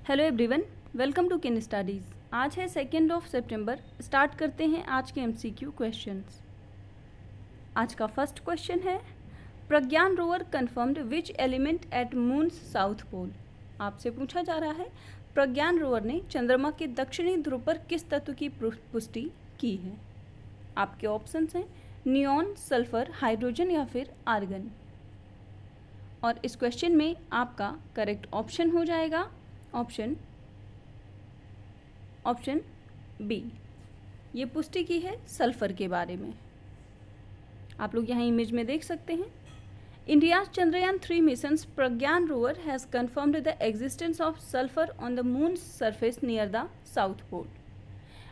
Hello everyone, welcome to किन studies. आज है 2 सितंबर। स्टार्ट करते हैं आज के एमसीक्यू क्वेश्चंस। आज का फर्स्ट क्वेश्चन है, Pragyan rover confirmed which element at moon's south pole. आपसे पूछा जा रहा है, प्रज्ञान रोवर ने चंद्रमा के दक्षिणी ध्रुव पर किस तत्व की पुष्टि की है। आपके ऑप्शंस हैं नियॉन, सल्फर, हाइड्रोजन या फिर आर्गन। और इस क्वेश्चन में आपका करेक्ट ऑप्शन हो जाएगा ऑप्शन बी। ये पुष्टि की है सल्फर के बारे में। आप लोग यहाँ इमेज में देख सकते हैं, India Chandrayaan 3 mission's Pragyan rover has confirmed the existence of sulphur on the moon's surface near the south pole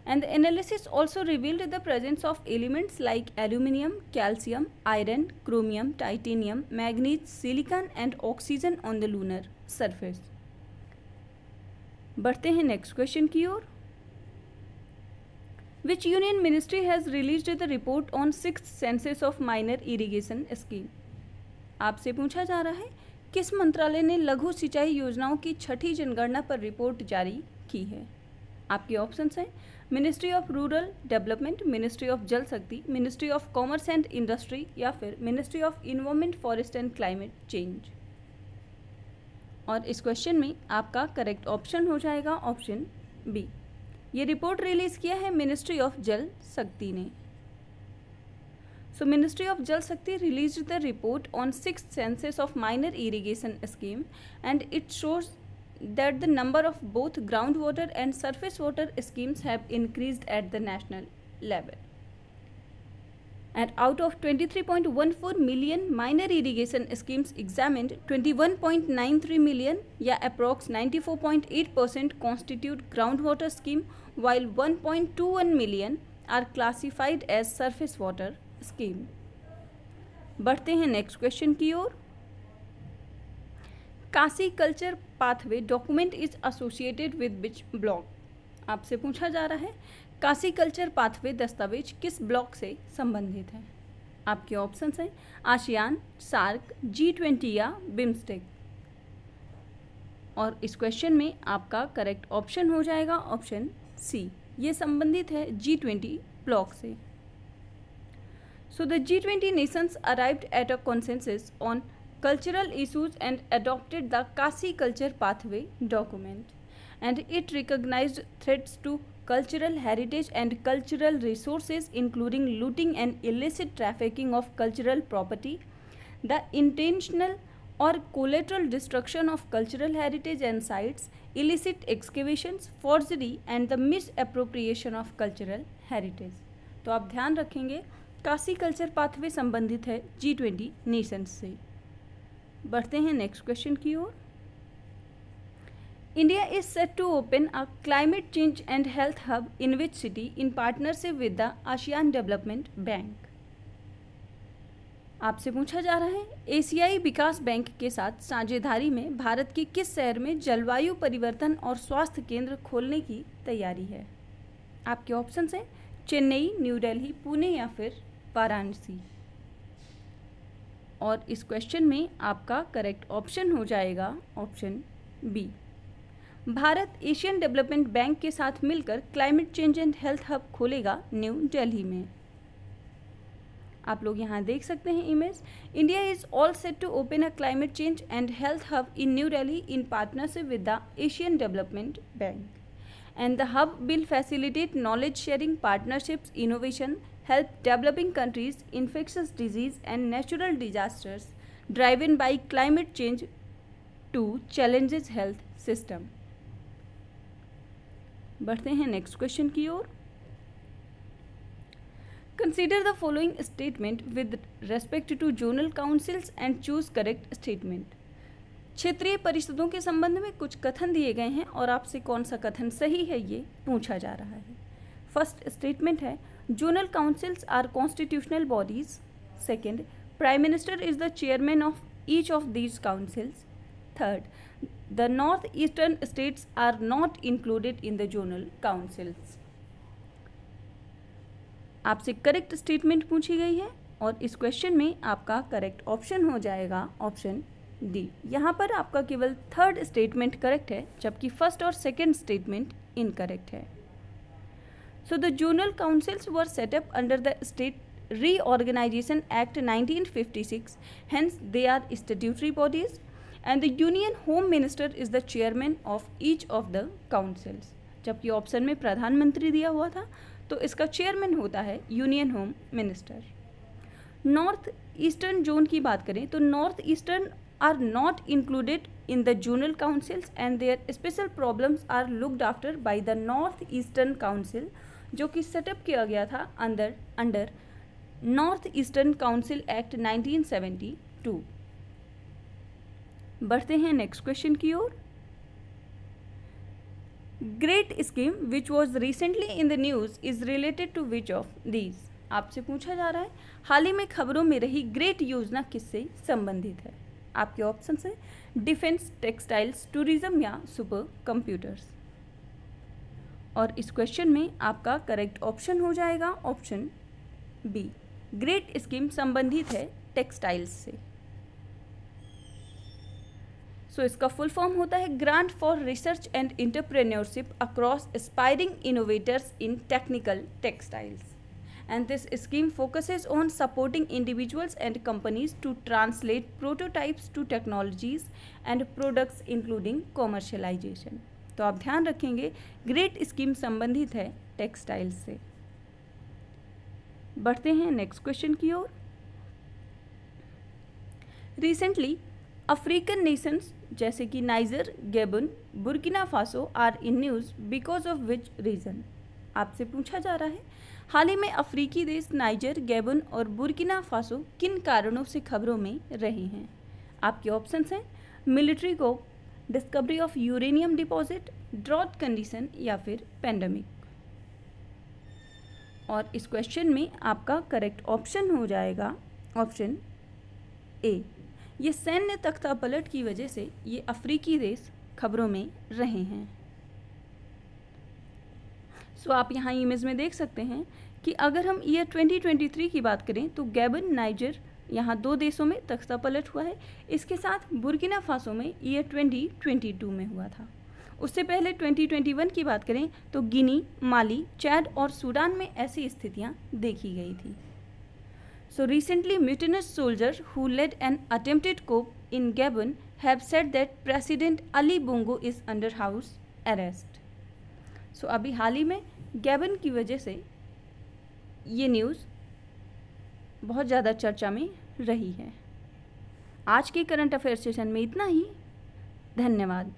and the analysis also revealed the presence of elements like aluminum, calcium, iron, chromium, titanium, manganese, silicon and oxygen on the lunar surface। बढ़ते हैं next question की ओर। Which union ministry has released the report on 6th census of minor irrigation scheme। आपसे पूछा जा रहा है, किस मंत्रालय ने लघु सिंचाई योजनाओं की छठी जनगणना पर रिपोर्ट जारी की है। आपके ऑप्शंस हैं ministry of rural development, ministry of जल शक्ति, ministry of commerce and industry या फिर ministry of environment, forest and climate change. और इस क्वेश्चन में आपका करेक्ट ऑप्शन हो जाएगा ऑप्शन बी। ये रिपोर्ट रिलीज किया है मिनिस्ट्री ऑफ जल शक्ति ने। सो मिनिस्ट्री ऑफ जल शक्ति released the report on 6th census of minor irrigation scheme and it shows that the number of both groundwater and surface water schemes have increased at the national level. And out of 23.14 million minor irrigation schemes examined, 21.93 million या approx 94.8% constitute groundwater scheme, while 1.21 million are classified as surface water scheme। बढ़ते हैं next question की ओर। Kashi culture pathway document is associated with which block. आपसे पूछा जा रहा है, काशी कल्चर पाथवे दस्तावेज किस ब्लॉक से संबंधित है। आपके ऑप्शंस हैं आसियान, सार्क, G20 या बिम्स्टेक। और इस क्वेश्चन में आपका करेक्ट ऑप्शन हो जाएगा ऑप्शन सी। ये संबंधित है G20 ब्लॉक से। So the G20 Nations arrived at a consensus on cultural issues and adopted the Kashi Culture Pathway document, and it recognized threats to cultural heritage and cultural resources including looting and illicit trafficking of cultural property, the intentional or collateral destruction of cultural heritage and sites, illicit excavations, forgery and the misappropriation of cultural heritage। तो आप ध्यान रखेंगे, Kashi culture pathway संबंधित है G20 Nations से। बढ़ते हैं next question की ओर। India is set to open a climate change and health hub in which city in partnership with the Asian development bank. आपसे पूछा जा रहा है, एशियाई विकास बैंक के साथ साझेदारी में भारत के किस शहर में जलवायु परिवर्तन और स्वास्थ्य केंद्र खोलने की तैयारी है। आपके ऑप्शंस हैं चेन्नई, न्यू दिल्ली, पुणे या फिर वाराणसी। और इस क्वेश्चन में आपका करेक्ट ऑप्शन हो जाएगा option B. Bharat Asian Development Bank के साथ मिलकर climate change and health hub खोलेगा न्यू दिल्ली में। आप लोग यहाँ देख सकते हैं image. India is all set to open a climate change and health hub in New Delhi in partnership with the Asian Development Bank, and the hub will facilitate knowledge sharing, partnerships, innovation, help developing countries, infectious disease and natural disasters driven by climate change to challenges health system। बढ़ते हैं next question की ओर। Consider the following statement with respect to zonal councils and choose correct statement. क्षेत्रीय परिषदों के संबंध में कुछ कथन दिए गए हैं और आपसे कौन सा कथन सही है ये पूछा जा रहा है। फर्स्ट स्टेटमेंट है, Zonal councils are constitutional bodies. Second, Prime Minister is the chairman of each of these councils. Third, the northeastern states are not included in the zonal councils। आपसे करेक्ट स्टेटमेंट पूछी गई है और इस question में आपका correct option हो जाएगा ऑप्शन डी। यहाँ पर आपका केवल थर्ड स्टेटमेंट करेक्ट है, जबकि फर्स्ट और सेकंड स्टेटमेंट इनकरेक्ट है। So the zonal councils were set up under the state Reorganization Act 1956, hence they are statutory bodies, and the Union Home Minister is the chairman of each of the councils. जबकि option में प्रधानमंत्री दिया हुआ था, तो इसका chairman होता है union home minister. North eastern zone की बात करें तो north eastern are not included in the zonal councils and their special problems are looked after by the north eastern council, जो कि सेटअप किया गया था under north eastern council act 1972। बढ़ते हैं नेक्स्ट क्वेश्चन की ओर। Great scheme which was recently in the news is related to which of these. आपसे पूछा जा रहा है हाल ही में खबरों में रही ग्रेट योजना किससे संबंधित है। आपके ऑप्शन है डिफेंस, टेक्सटाइल्स, टूरिज्म या सुपर कंप्यूटर्स। और इस क्वेश्चन में आपका करेक्ट ऑप्शन हो जाएगा ऑप्शन बी, ग्रेट स्कीम संबंधित है टेक्सटाइल्स से। सो इसका फुल फॉर्म होता है grant for research and entrepreneurship across aspiring innovators in technical textiles, and this scheme focuses on supporting individuals and companies to translate prototypes to technologies and products including commercialisation. तो आप ध्यान रखेंगे great scheme संबंधित है textiles से। बढ़ते हैं next question की ओर। रिसेंटली अफ्रीकन नेशंस जैसे कि Niger, Gabon, Burkina Faso are in news because of which reason. आपसे पूछा जा रहा है हाल ही में अफ्रीकी देश नाइजर, गैबन और बुर्किना फासो किन कारणों से खबरों में रहे हैं। आपके ऑप्शंस हैं मिलिट्री को, discovery of uranium deposit, drought condition या फिर पैंडेमिक। और इस क्वेश्चन में आपका करेक्ट ऑप्शन हो जाएगा ऑप्शन ए, ये सैन्य तख्ता पलट की वजह से ये अफ्रीकी देश खबरों में रहे हैं। सो आप यहाँ इमेज में देख सकते हैं कि अगर हम ईयर 2023 की बात करें तो गैबन, नाइजर यहाँ दो देशों में तख्ता पलट हुआ है। इसके साथ बुर्किना फासो में ईयर 2022 में हुआ था। उससे पहले 2021 की बात करें तो गिनी, माली, चैड और सूडान में ऐसी स्थितियां देखी गई थी। So recently mutinous soldier who led an attempted coup in Gabon have said that president Ali Bongo is under house arrest. So अभी हाल ही में गैबन की वजह से ये न्यूज़ बहुत ज़्यादा चर्चा में रही है। आज के करंट अफेयर सेशन में इतना ही। धन्यवाद।